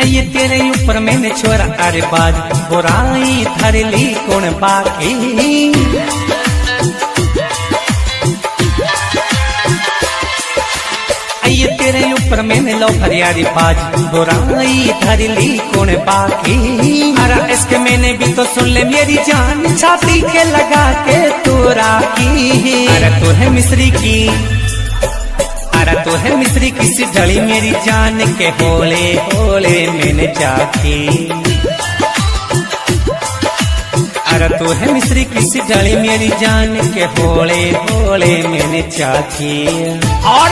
ये तेरे ऊपर मैंने छोरा अरे बाज बुराई धर ली कौन बाकी। ये तेरे ऊपर मैंने लो फरियादी बाज बुराई धर ली कौन बाकी। अरे इसके मैंने भी तो सुन ले मेरी जान छाती के लगा के तोरा की। अरे तो है मिस्री की, अरे तो है मिस्री किसी ढली मेरी जान के होले होले मैंने चाखी। अरे तो है मिस्री किसी ढली मेरी जान के होले होले मैंने चाखी। और